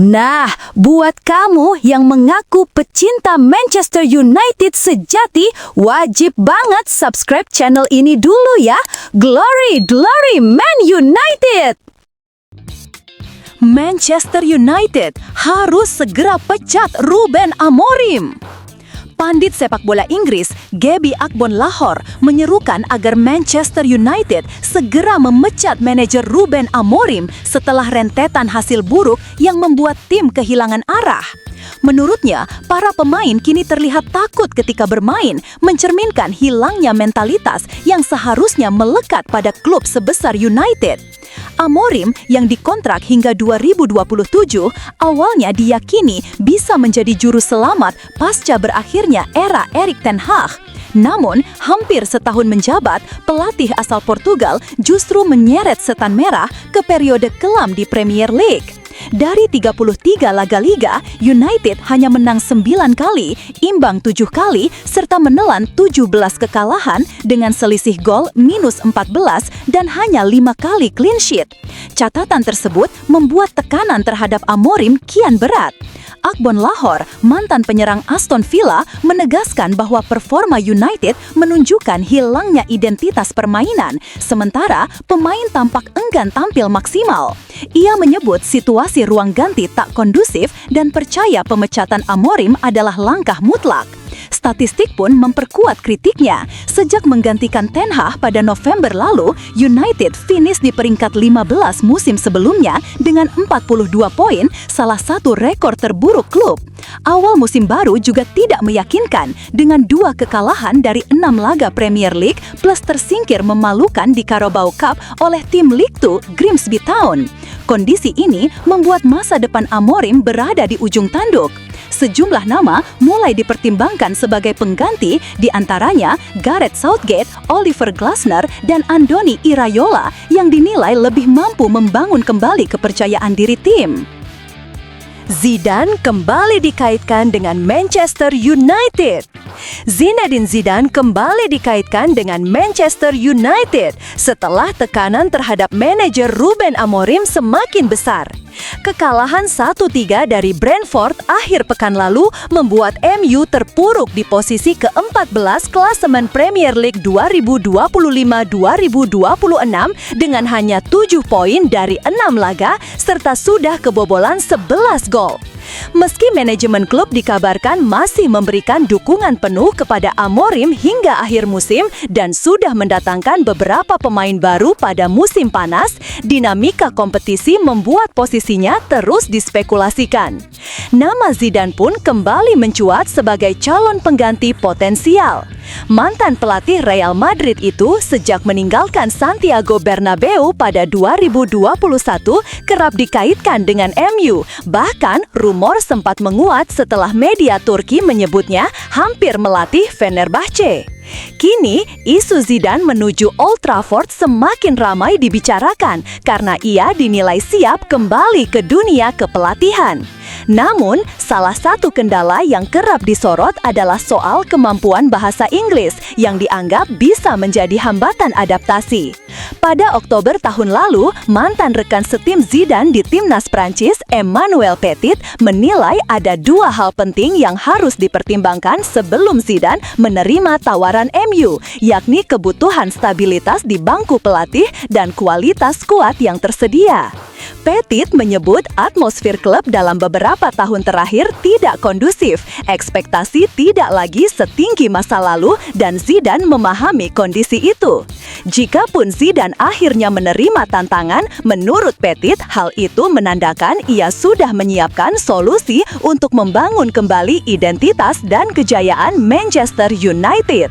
Nah, buat kamu yang mengaku pecinta Manchester United sejati, wajib banget subscribe channel ini dulu ya. Glory, glory Man United! Manchester United harus segera pecat Ruben Amorim. Pandit sepak bola Inggris, Gaby Agbonlahor, menyerukan agar Manchester United segera memecat manajer Ruben Amorim setelah rentetan hasil buruk yang membuat tim kehilangan arah. Menurutnya, para pemain kini terlihat takut ketika bermain, mencerminkan hilangnya mentalitas yang seharusnya melekat pada klub sebesar United. Amorim yang dikontrak hingga 2027 awalnya diyakini bisa menjadi juru selamat pasca berakhirnya era Erik ten Hag. Namun, hampir setahun menjabat, pelatih asal Portugal justru menyeret setan merah ke periode kelam di Premier League. Dari 33 laga liga, United hanya menang 9 kali, imbang 7 kali, serta menelan 17 kekalahan dengan selisih gol minus 14 dan hanya 5 kali clean sheet. Catatan tersebut membuat tekanan terhadap Amorim kian berat. Agbonlahor, mantan penyerang Aston Villa, menegaskan bahwa performa United menunjukkan hilangnya identitas permainan, sementara pemain tampak enggan tampil maksimal. Ia menyebut situasi ruang ganti tak kondusif dan percaya pemecatan Amorim adalah langkah mutlak. Statistik pun memperkuat kritiknya. Sejak menggantikan Ten Hag pada November lalu, United finish di peringkat 15 musim sebelumnya dengan 42 poin, salah satu rekor terburuk klub. Awal musim baru juga tidak meyakinkan dengan 2 kekalahan dari 6 laga Premier League plus tersingkir memalukan di Carabao Cup oleh tim League 2 Grimsby Town. Kondisi ini membuat masa depan Amorim berada di ujung tanduk. Sejumlah nama mulai dipertimbangkan sebagai pengganti, di antaranya Gareth Southgate, Oliver Glasner, dan Andoni Iraola yang dinilai lebih mampu membangun kembali kepercayaan diri tim. Zidane kembali dikaitkan dengan Manchester United. Zinedine Zidane kembali dikaitkan dengan Manchester United setelah tekanan terhadap manajer Ruben Amorim semakin besar. Kekalahan 1-3 dari Brentford akhir pekan lalu membuat MU terpuruk di posisi ke-14 klasemen Premier League 2025-2026 dengan hanya 7 poin dari 6 laga serta sudah kebobolan 11 gol. Meski manajemen klub dikabarkan masih memberikan dukungan penuh kepada Amorim hingga akhir musim dan sudah mendatangkan beberapa pemain baru pada musim panas, dinamika kompetisi membuat posisinya terus dispekulasikan. Nama Zidane pun kembali mencuat sebagai calon pengganti potensial. Mantan pelatih Real Madrid itu sejak meninggalkan Santiago Bernabeu pada 2021 kerap dikaitkan dengan MU. Bahkan rumor sempat menguat setelah media Turki menyebutnya hampir melatih Fenerbahce. Kini, isu Zidane menuju Old Trafford semakin ramai dibicarakan karena ia dinilai siap kembali ke dunia kepelatihan. Namun, salah satu kendala yang kerap disorot adalah soal kemampuan bahasa Inggris yang dianggap bisa menjadi hambatan adaptasi. Pada Oktober tahun lalu, mantan rekan setim Zidane di timnas Prancis, Emmanuel Petit, menilai ada 2 hal penting yang harus dipertimbangkan sebelum Zidane menerima tawaran MU, yakni kebutuhan stabilitas di bangku pelatih dan kualitas skuad yang tersedia. Petit menyebut atmosfer klub dalam beberapa tahun terakhir tidak kondusif, ekspektasi tidak lagi setinggi masa lalu dan Zidane memahami kondisi itu. Jikapun Zidane akhirnya menerima tantangan, menurut Petit hal itu menandakan ia sudah menyiapkan solusi untuk membangun kembali identitas dan kejayaan Manchester United.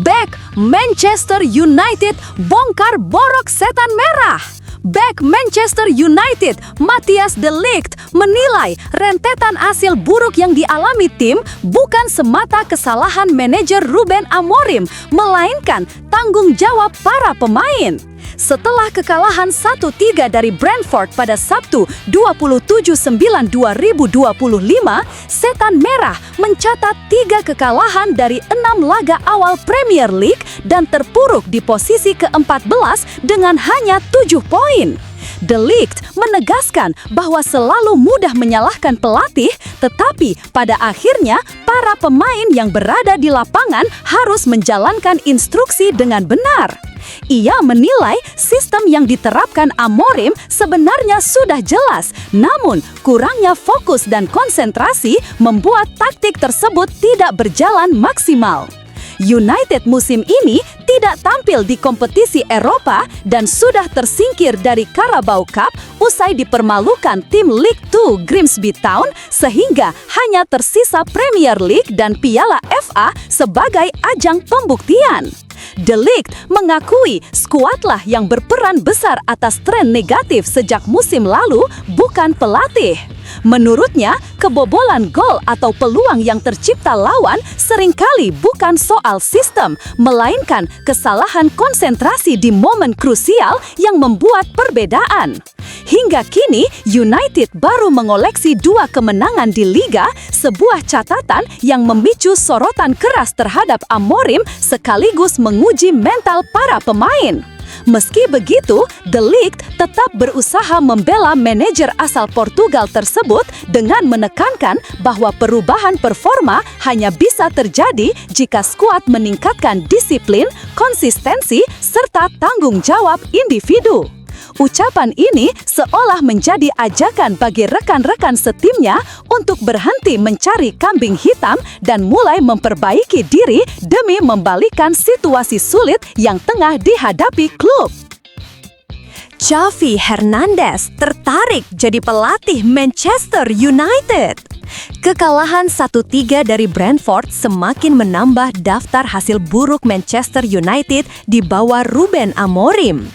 Back Manchester United bongkar borok setan merah. Back Manchester United, Matthijs de Ligt, menilai rentetan hasil buruk yang dialami tim bukan semata kesalahan manajer Ruben Amorim, melainkan tanggung jawab para pemain. Setelah kekalahan 1-3 dari Brentford pada Sabtu 27/9/2025, Setan Merah mencatat 3 kekalahan dari 6 laga awal Premier League dan terpuruk di posisi ke-14 dengan hanya 7 poin. De Ligt menegaskan bahwa selalu mudah menyalahkan pelatih, tetapi pada akhirnya para pemain yang berada di lapangan harus menjalankan instruksi dengan benar. Ia menilai sistem yang diterapkan Amorim sebenarnya sudah jelas, namun kurangnya fokus dan konsentrasi membuat taktik tersebut tidak berjalan maksimal. United musim ini tidak tampil di kompetisi Eropa dan sudah tersingkir dari Carabao Cup usai dipermalukan tim League 2 Grimsby Town, sehingga hanya tersisa Premier League dan Piala FA sebagai ajang pembuktian. De Ligt mengakui skuadlah yang berperan besar atas tren negatif sejak musim lalu, bukan pelatih. Menurutnya, kebobolan gol atau peluang yang tercipta lawan seringkali bukan soal sistem, melainkan kesalahan konsentrasi di momen krusial yang membuat perbedaan. Hingga kini, United baru mengoleksi 2 kemenangan di Liga, sebuah catatan yang memicu sorotan keras terhadap Amorim sekaligus menguji mental para pemain. Meski begitu, De Ligt tetap berusaha membela manajer asal Portugal tersebut dengan menekankan bahwa perubahan performa hanya bisa terjadi jika skuad meningkatkan disiplin, konsistensi, serta tanggung jawab individu. Ucapan ini seolah menjadi ajakan bagi rekan-rekan setimnya untuk berhenti mencari kambing hitam dan mulai memperbaiki diri demi membalikkan situasi sulit yang tengah dihadapi klub. Xavi Hernandez tertarik jadi pelatih Manchester United. Kekalahan 1-3 dari Brentford semakin menambah daftar hasil buruk Manchester United di bawah Ruben Amorim.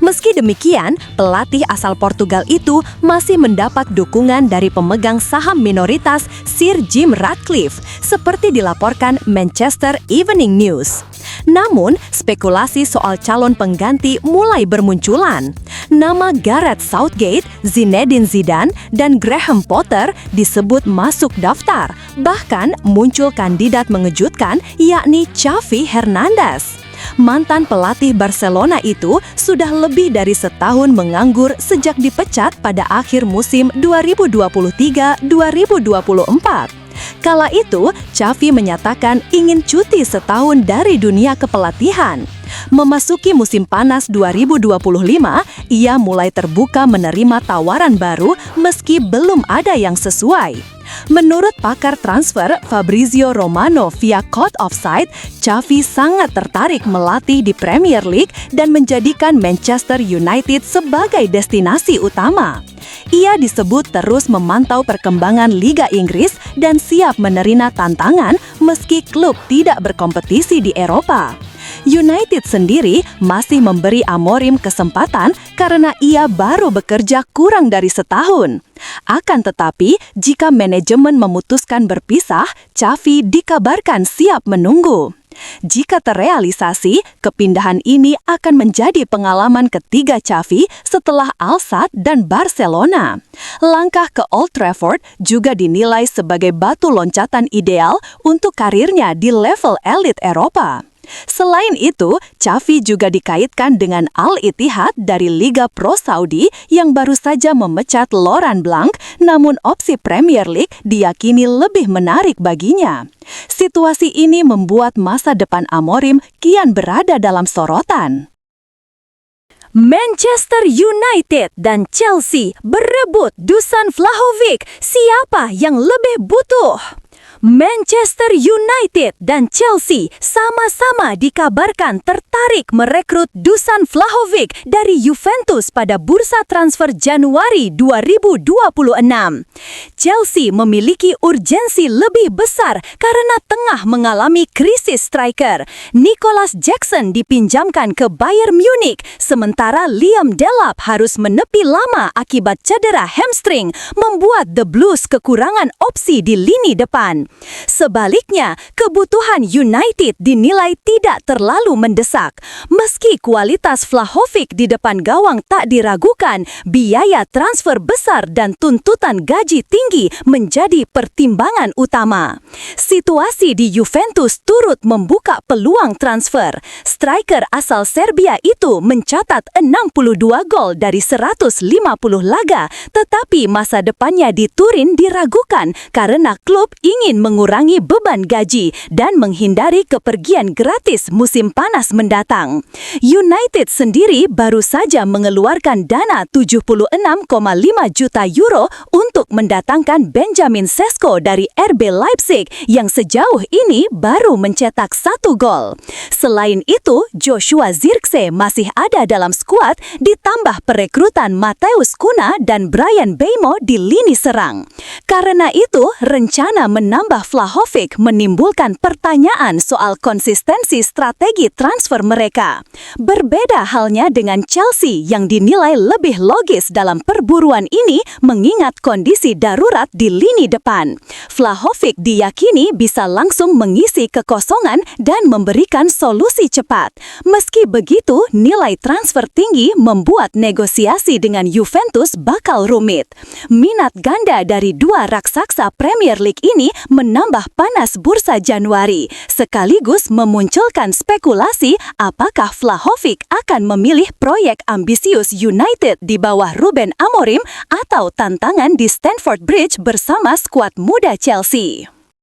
Meski demikian, pelatih asal Portugal itu masih mendapat dukungan dari pemegang saham minoritas Sir Jim Ratcliffe, seperti dilaporkan Manchester Evening News. Namun, spekulasi soal calon pengganti mulai bermunculan. Nama Gareth Southgate, Zinedine Zidane, dan Graham Potter disebut masuk daftar. Bahkan muncul kandidat mengejutkan, yakni Xavi Hernandez. Mantan pelatih Barcelona itu sudah lebih dari setahun menganggur sejak dipecat pada akhir musim 2023-2024. Kala itu, Xavi menyatakan ingin cuti setahun dari dunia kepelatihan. Memasuki musim panas 2025, ia mulai terbuka menerima tawaran baru meski belum ada yang sesuai. Menurut pakar transfer Fabrizio Romano via Code Offside, Xavi sangat tertarik melatih di Premier League dan menjadikan Manchester United sebagai destinasi utama. Ia disebut terus memantau perkembangan Liga Inggris dan siap menerima tantangan meski klub tidak berkompetisi di Eropa. United sendiri masih memberi Amorim kesempatan karena ia baru bekerja kurang dari setahun. Akan tetapi, jika manajemen memutuskan berpisah, Xavi dikabarkan siap menunggu. Jika terrealisasi, kepindahan ini akan menjadi pengalaman ketiga Xavi setelah Al-Sadd dan Barcelona. Langkah ke Old Trafford juga dinilai sebagai batu loncatan ideal untuk karirnya di level elit Eropa. Selain itu, Xavi juga dikaitkan dengan Al-Ittihad dari Liga Pro Saudi yang baru saja memecat Laurent Blanc, namun opsi Premier League diyakini lebih menarik baginya. Situasi ini membuat masa depan Amorim kian berada dalam sorotan. Manchester United dan Chelsea berebut Dusan Vlahovic. Siapa yang lebih butuh? Manchester United dan Chelsea sama-sama dikabarkan tertarik merekrut Dusan Vlahovic dari Juventus pada bursa transfer Januari 2026. Chelsea memiliki urgensi lebih besar karena tengah mengalami krisis striker. Nicolas Jackson dipinjamkan ke Bayern Munich, sementara Liam Delap harus menepi lama akibat cedera hamstring, membuat The Blues kekurangan opsi di lini depan. Sebaliknya, kebutuhan United dinilai tidak terlalu mendesak. Meski kualitas Vlahovic di depan gawang tak diragukan, biaya transfer besar dan tuntutan gaji tinggi menjadi pertimbangan utama. Situasi di Juventus turut membuka peluang transfer. Striker asal Serbia itu mencatat 62 gol dari 150 laga, tetapi masa depannya di Turin diragukan karena klub ingin mengurangi beban gaji dan menghindari kepergian gratis musim panas mendatang. United sendiri baru saja mengeluarkan dana 76,5 juta euro untuk mendatangkan Benjamin Sesko dari RB Leipzig yang sejauh ini baru mencetak 1 gol. Selain itu, Joshua Zirkzee masih ada dalam skuad ditambah perekrutan Mateus Cunha dan Bryan Mbeumo di lini serang. Karena itu, rencana menambah Vlahovic menimbulkan pertanyaan soal konsistensi strategi transfer mereka. Berbeda halnya dengan Chelsea yang dinilai lebih logis dalam perburuan ini mengingat kondisi darurat di lini depan. Vlahovic diyakini bisa langsung mengisi kekosongan dan memberikan solusi cepat. Meski begitu, nilai transfer tinggi membuat negosiasi dengan Juventus bakal rumit. Minat ganda dari dua raksasa Premier League ini menambah panas bursa Januari, sekaligus memunculkan spekulasi apakah Vlahovic akan memilih proyek ambisius United di bawah Ruben Amorim atau tantangan di Stamford Bridge bersama skuad muda Chelsea.